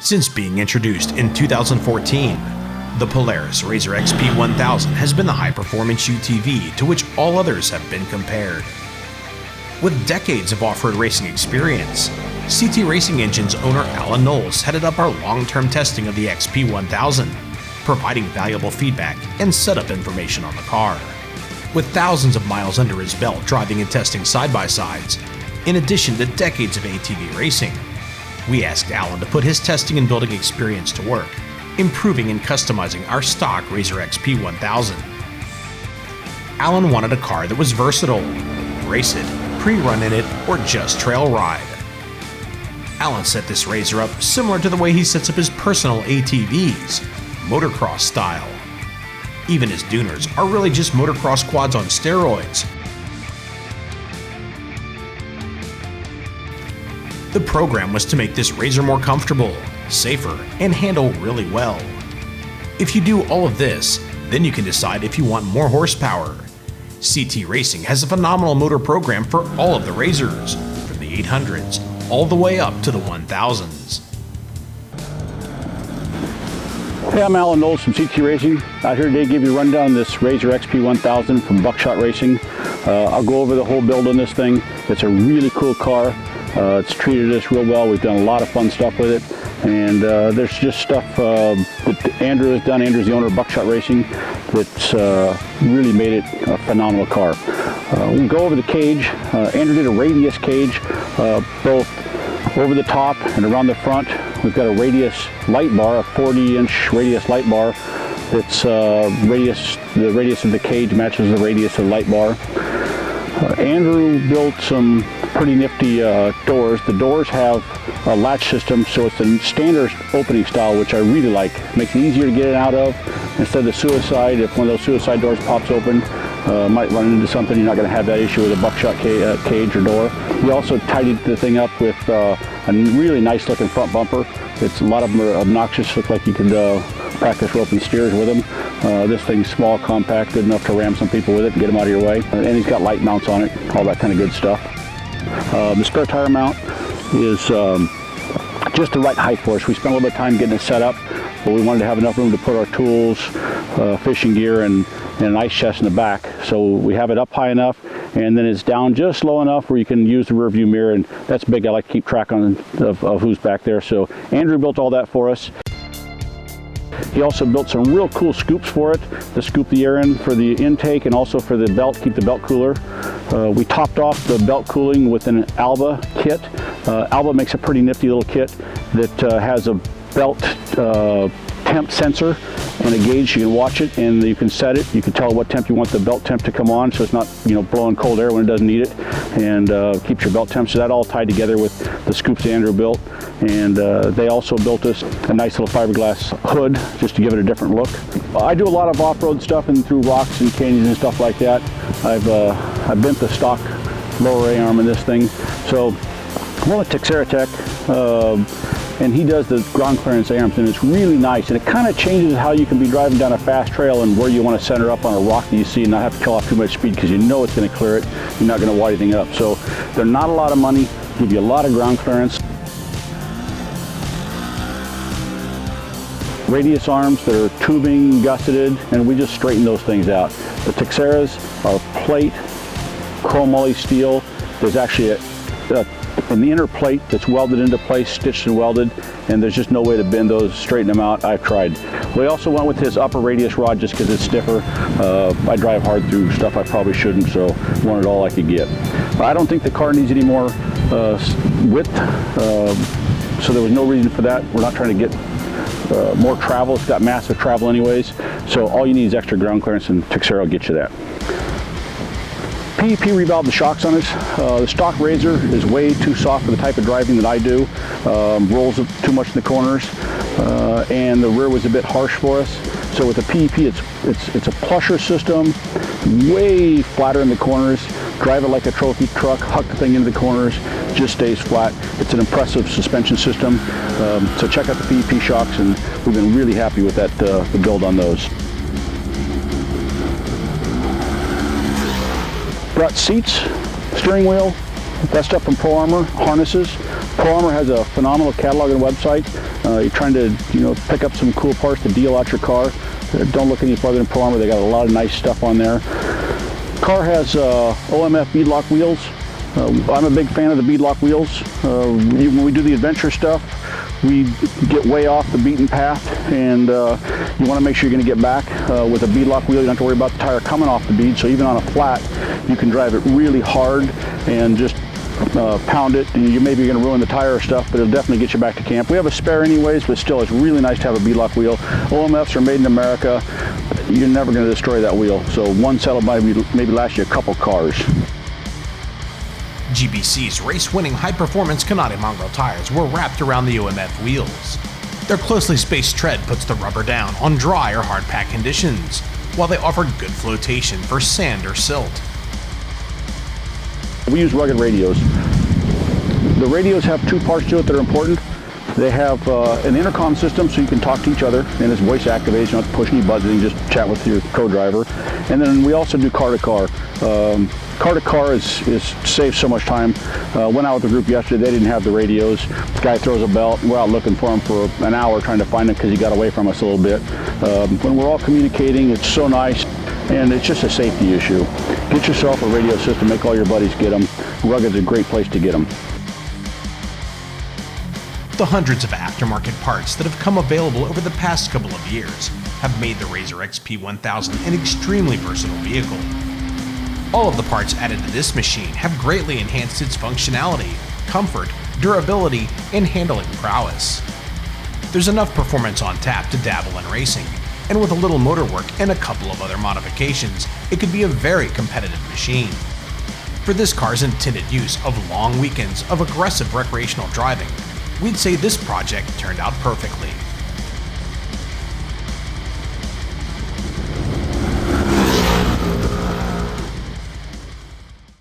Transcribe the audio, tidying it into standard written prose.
Since being introduced in 2014, the Polaris RZR XP 1000 has been the high-performance UTV to which all others have been compared. With decades of off-road racing experience, CT Racing Engine's owner Allen Knowles headed up our long-term testing of the XP 1000, providing valuable feedback and setup information on the car. With thousands of miles under his belt driving and testing side-by-sides, in addition to decades of ATV racing, we asked Allen to put his testing and building experience to work, improving and customizing our stock RZR XP 1000. Allen wanted a car that was versatile, race it, pre-run in it, or just trail ride. Allen set this RZR up similar to the way he sets up his personal ATVs, motocross style. Even his Duners are really just motocross quads on steroids. The program was to make this RZR more comfortable, safer, and handle really well. If you do all of this, then you can decide if you want more horsepower. CT Racing has a phenomenal motor program for all of the RZRs, from the 800s all the way up to the 1000s. Hey, I'm Allen Knowles from CT Racing. Out here today to give you a rundown on this RZR XP 1000 from Buckshot Racing. I'll go over the whole build on this thing. It's a really cool car. It's treated us real well. We've done a lot of fun stuff with it. And there's just stuff that Andrew has done. Andrew's the owner of Buckshot Racing. That's really made it a phenomenal car. We'll go over the cage. Andrew did a radius cage, both over the top and around the front. We've got a radius light bar, a 40-inch radius light bar. It's the radius of the cage matches the radius of the light bar. Andrew built some pretty nifty doors. The doors have a latch system, so it's a standard opening style, which I really like. Makes it easier to get it out of. Instead of the suicide, if one of those suicide doors pops open, might run into something, you're not going to have that issue with a buckshot cage or door. We also tidied the thing up with a really nice looking front bumper. It's a lot of them are obnoxious, look like you could practice roping steers with them. This thing's small, compact, good enough to ram some people with it and get them out of your way. And he's got light mounts on it, all that kind of good stuff. The spare tire mount is just the right height for us. We spent a little bit of time getting it set up, but we wanted to have enough room to put our tools, fishing gear, and an ice chest in the back. So we have it up high enough, and then it's down just low enough where you can use the rear view mirror, and that's big. I like to keep track of who's back there. So Andrew built all that for us. He also built some real cool scoops for it to scoop the air in for the intake and also for the belt, keep the belt cooler. We topped off the belt cooling with an Alba kit. Alba makes a pretty nifty little kit that has a belt temp sensor and a gauge. You can watch it and you can set it. You can tell what temp you want the belt temp to come on, so it's not, blowing cold air when it doesn't need it, and keeps your belt temp. So that all tied together with the scoops Andrew built. And they also built us a nice little fiberglass hood just to give it a different look. I do a lot of off-road stuff and through rocks and canyons and stuff like that. I've bent the stock lower A-arm in this thing. So I'm on a Texera Tech, and he does the ground clearance A-arms, and it's really nice. And it kind of changes how you can be driving down a fast trail and where you want to center up on a rock that you see and not have to kill off too much speed because you know it's going to clear it. You're not going to wide anything up. So they're not a lot of money, give you a lot of ground clearance. Radius arms that are tubing, gusseted, and we just straighten those things out. The Texeras are plate, chromoly steel. There's actually an inner plate that's welded into place, stitched and welded, and there's just no way to bend those, straighten them out. I've tried. We also went with his upper radius rod just because it's stiffer. I drive hard through stuff I probably shouldn't, so wanted all I could get. I don't think the car needs any more width, so there was no reason for that. We're not trying to get more travel. It's got massive travel anyways, so all you need is extra ground clearance, and Texera will get you that. PEP revalved the shocks on us. The stock RZR is way too soft for the type of driving that I do. Rolls too much in the corners, and the rear was a bit harsh for us. So with the PEP, it's a plusher system, way flatter in the corners. Drive it like a trophy truck, huck the thing into the corners, just stays flat. It's an impressive suspension system. So check out the PEP shocks, and we've been really happy with that the build on those. Brought seats, steering wheel, that stuff from Pro Armor, harnesses. Pro Armor has a phenomenal catalog and website. You're trying to, pick up some cool parts to deal out your car. Don't look any farther than Pro Armor. They got a lot of nice stuff on there. Car has OMF beadlock wheels. I'm a big fan of the beadlock wheels. When we do the adventure stuff, we get way off the beaten path, and you want to make sure you're going to get back. With a beadlock wheel, you don't have to worry about the tire coming off the bead, so even on a flat, you can drive it really hard and just pound it, and you maybe going to ruin the tire or stuff, but it'll definitely get you back to camp. We have a spare anyways, but still, it's really nice to have a beadlock wheel. OMFs are made in America. You're never going to destroy that wheel, so one set will maybe last you a couple cars. GBC's race-winning high-performance Canade Mongrel tires were wrapped around the OMF wheels. Their closely spaced tread puts the rubber down on dry or hard-pack conditions, while they offer good flotation for sand or silt. We use rugged radios. The radios have two parts to it that are important. They have an intercom system so you can talk to each other, and it's voice activated. You don't have to push any buttons, you can just chat with your co-driver. And then we also do car-to-car. Car-to-car saves so much time. Went out with the group yesterday, they didn't have the radios. This guy throws a belt, we're out looking for him for an hour trying to find him because he got away from us a little bit. When we're all communicating, it's so nice, and it's just a safety issue. Get yourself a radio system, make all your buddies get them. Rugged's a great place to get them. The hundreds of aftermarket parts that have come available over the past couple of years have made the RZR XP 1000 an extremely versatile vehicle. All of the parts added to this machine have greatly enhanced its functionality, comfort, durability, and handling prowess. There's enough performance on tap to dabble in racing, and with a little motor work and a couple of other modifications, it could be a very competitive machine. For this car's intended use of long weekends of aggressive recreational driving, we'd say this project turned out perfectly.